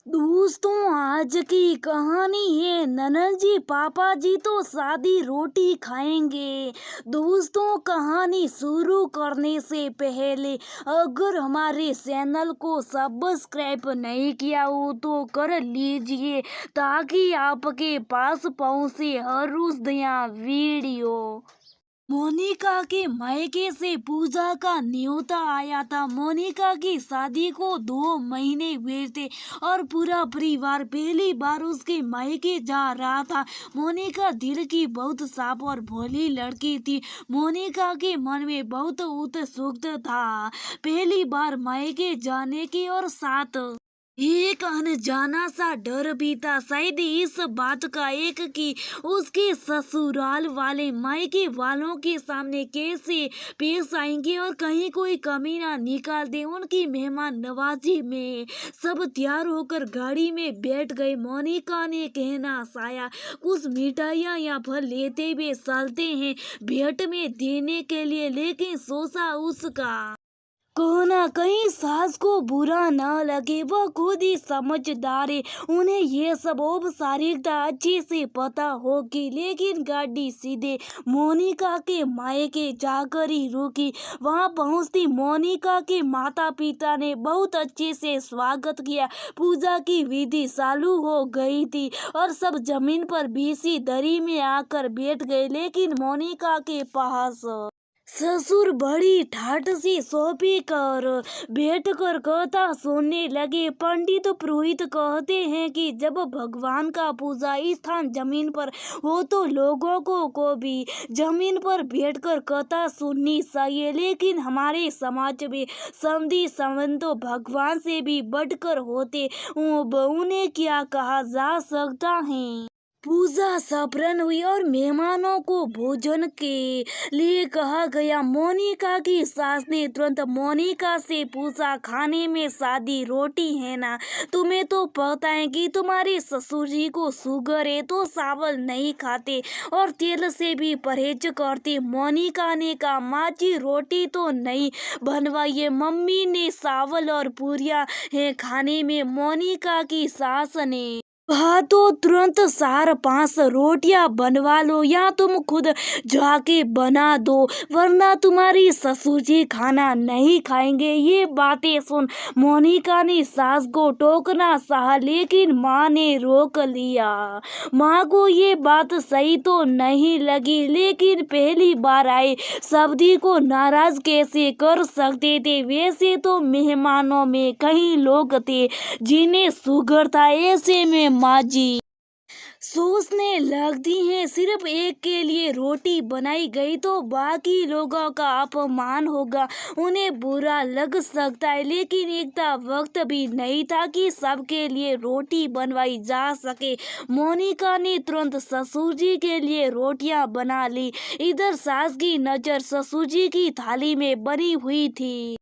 दोस्तों, आज की कहानी है ननद जी पापा जी तो सादी रोटी खाएंगे। दोस्तों, कहानी शुरू करने से पहले अगर हमारे चैनल को सब्सक्राइब नहीं किया हो तो कर लीजिए ताकि आपके पास पहुंचे हर रोज नया वीडियो। मोनिका के मायके से पूजा का न्योता आया था। मोनिका की शादी को 2 महीने हुए थे और पूरा परिवार पहली बार उसके मायके जा रहा था। मोनिका दिल की बहुत साफ और भोली लड़की थी। मोनिका के मन में बहुत उत्सुकता था पहली बार मायके जाने की, और साथ एक अनजाना सा डर भी था, शायद इस बात का एक कि उसके ससुराल वाले मायके वालों के सामने कैसे पेश आएंगे और कहीं कोई कमी ना निकाल दे उनकी मेहमान नवाजी में। सब तैयार होकर गाड़ी में बैठ गए। मोनिका ने कहना साया कुछ मिठाइयाँ या फल लेते हुए चलते हैं भेंट में देने के लिए, लेकिन सोचा उसका कहना कहीं सास को बुरा न लगे। वह खुद ही समझदार है, उन्हें ये सब औपचारिकता अच्छे से पता होगी। लेकिन गाड़ी सीधे मोनिका के मायके जाकर ही रुकी। वहां पहुंचती मोनिका के माता पिता ने बहुत अच्छे से स्वागत किया। पूजा की विधि चालू हो गई थी और सब जमीन पर बीसी दरी में आकर बैठ गए। लेकिन मोनिका के पास ससुर बड़ी ठाठ से सोफे कर बैठ कर कथा सुनने लगे। पंडित पुरोहित कहते हैं कि जब भगवान का पूजा स्थान जमीन पर हो तो लोगों को भी जमीन पर बैठकर कथा सुननी चाहिए। लेकिन हमारे समाज में समधी संबंध तो भगवान से भी बढ़कर होते, उन्हें क्या कहा जा सकता है। पूजा संपन्न हुई और मेहमानों को भोजन के लिए कहा गया। मोनिका की सास ने तुरंत मोनिका से पूछा, खाने में सादी रोटी है ना? तुम्हें तो पता है कि तुम्हारे ससुर जी को शुगर है तो चावल नहीं खाते और तेल से भी परहेज करते। मोनिका ने कहा, माँ जी रोटी तो नहीं बनवाइए, मम्मी ने चावल और पूरियाँ हैं खाने में। मोनिका की सास ने कहा तो तुरंत 4-5 रोटियां बनवा लो या तुम खुद जाके बना दो, वरना तुम्हारी ससुर जी खाना नहीं खाएंगे। ये बातें सुन मोनिका ने सास को टोकना चाहा, लेकिन माँ ने रोक लिया। माँ को ये बात सही तो नहीं लगी, लेकिन पहली बार आए सब्जी को नाराज कैसे कर सकते थे। वैसे तो मेहमानों में कई लोग थे जिन्हें शुगर था। ऐसे में माँ जी सोचने लगती हैं सिर्फ एक के लिए रोटी बनाई गई तो बाकी लोगों का अपमान होगा, उन्हें बुरा लग सकता है। लेकिन इतना वक्त भी नहीं था कि सबके लिए रोटी बनवाई जा सके। मोनिका ने तुरंत ससुर जी के लिए रोटियां बना ली। इधर सास की नजर ससुर जी की थाली में बनी हुई थी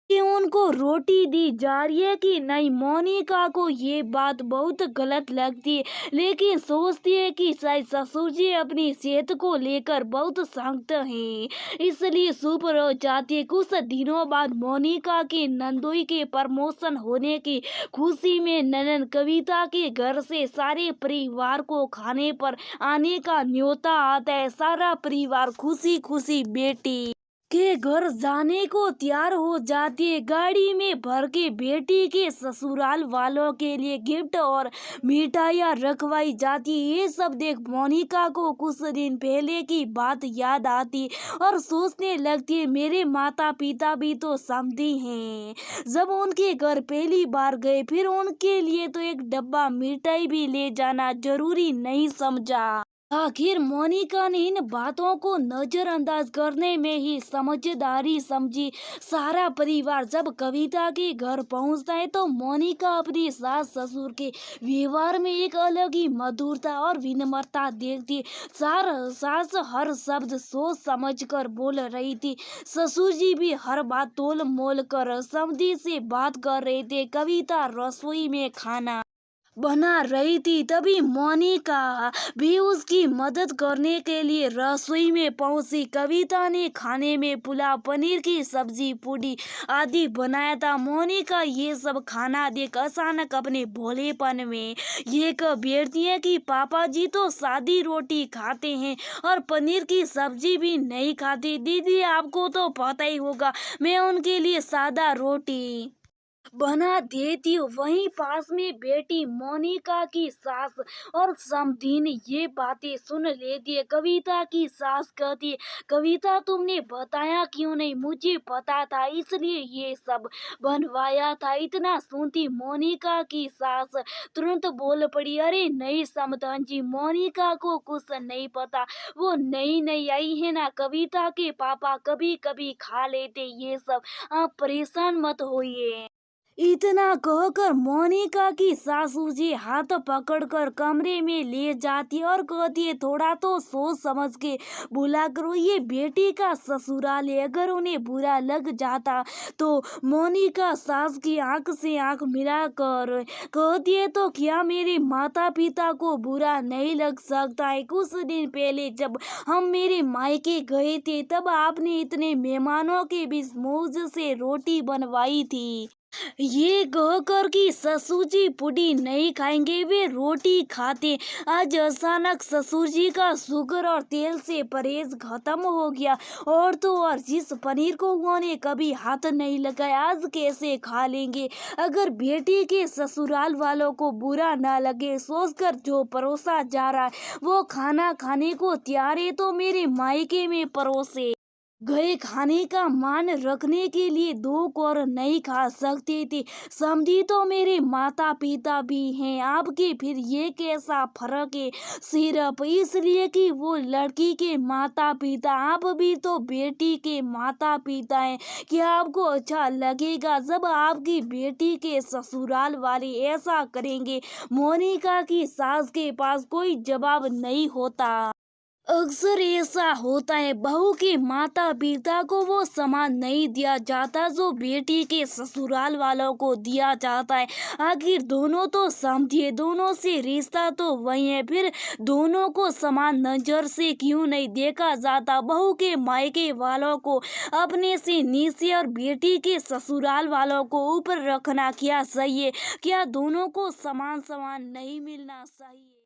कि उनको रोटी दी जा रही है कि नहीं। मोनिका को ये बात बहुत गलत लगती है, लेकिन सोचती है कि शायद ससुर जी अपनी सेहत को लेकर बहुत सख्त हैं, इसलिए चुप रह जाती है। कुछ दिनों बाद मोनिका के नंदोई के प्रमोशन होने की खुशी में ननद कविता के घर से सारे परिवार को खाने पर आने का न्योता आता है। सारा परिवार खुशी खुशी बेटी के घर जाने को तैयार हो जाती है। गाड़ी में भर के बेटी के ससुराल वालों के लिए गिफ्ट और मिठाइयाँ रखवाई जाती है। ये सब देख मोनिका को कुछ दिन पहले की बात याद आती और सोचने लगती है, मेरे माता पिता भी तो समधी हैं। जब उनके घर पहली बार गए फिर उनके लिए तो एक डब्बा मिठाई भी ले जाना जरूरी नहीं समझा। आखिर मोनिका ने इन बातों को नजरअंदाज करने में ही समझदारी समझी। सारा परिवार जब कविता के घर पहुंचता है तो मोनिका अपनी सास ससुर के व्यवहार में एक अलग ही मधुरता और विनम्रता देखती है। सास हर शब्द सोच समझ कर बोल रही थी, ससुर जी भी हर बात तोल मोल कर समझी से बात कर रहे थे। कविता रसोई में खाना बना रही थी तभी मोनिका भी उसकी मदद करने के लिए रसोई में पहुंची। कविता ने खाने में पुलाव, पनीर की सब्जी, पूड़ी आदि बनाया था। मोनिका ये सब खाना देख अचानक अपने भोलेपन में ये कह बैठती है कि पापा जी तो सादी रोटी खाते हैं और पनीर की सब्जी भी नहीं खाती। दीदी आपको तो पता ही होगा, मैं उनके लिए सादा रोटी बना देती हूँ। वहीं पास में बेटी मोनिका की सास और समधीन ये बातें सुन लेती है। कविता की सास कहती है, कविता तुमने बताया क्यों नहीं, मुझे पता था इसलिए ये सब बनवाया था। इतना सुनती मोनिका की सास तुरंत बोल पड़ी, अरे नहीं समधन जी, मोनिका को कुछ नहीं पता, वो नई नई आई है ना, कविता के पापा कभी कभी खा लेते ये सब, आप परेशान मत होइए। इतना कहकर मोनिका की सासू जी हाथ पकड़कर कमरे में ले जाती है और कहती है, थोड़ा तो सोच समझ के बोला करो, ये बेटी का ससुराल है, अगर उन्हें बुरा लग जाता तो। मोनिका सास की आंख से आंख मिलाकर कहती है, तो क्या मेरे माता पिता को बुरा नहीं लग सकता है? कुछ दिन पहले जब हम मेरे मायके गए थे तब आपने इतने मेहमानों के बीच मुझ से रोटी बनवाई थी। ये कहकर कि ससुर जी पूड़ी नहीं खाएंगे, वे रोटी खाते। आज अचानक ससुर जी का शुगर और तेल से परहेज खत्म हो गया। और तो और जिस पनीर को उन्होंने कभी हाथ नहीं लगाया आज कैसे खा लेंगे? अगर बेटी के ससुराल वालों को बुरा ना लगे सोचकर जो परोसा जा रहा है वो खाना खाने को तैयार है तो मेरे मायके में परोसे गए खाने का मान रखने के लिए दो कौर नहीं खा सकते थे। समझी तो मेरे माता पिता भी हैं आपके, फिर ये कैसा फर्क है? सिर्फ इसलिए कि वो लड़की के माता पिता, आप भी तो बेटी के माता पिता हैं। क्या आपको अच्छा लगेगा जब आपकी बेटी के ससुराल वाले ऐसा करेंगे? मोनिका की सास के पास कोई जवाब नहीं होता। अक्सर ऐसा होता है, बहू के माता पिता को वो सम्मान नहीं दिया जाता जो बेटी के ससुराल वालों को दिया जाता है। आखिर दोनों तो समझिए, दोनों से रिश्ता तो वही है, फिर दोनों को समान नजर से क्यों नहीं देखा जाता? बहू के मायके वालों को अपने से नीचे और बेटी के ससुराल वालों को ऊपर रखना क्या सही है? क्या दोनों को समान समान नहीं मिलना चाहिए?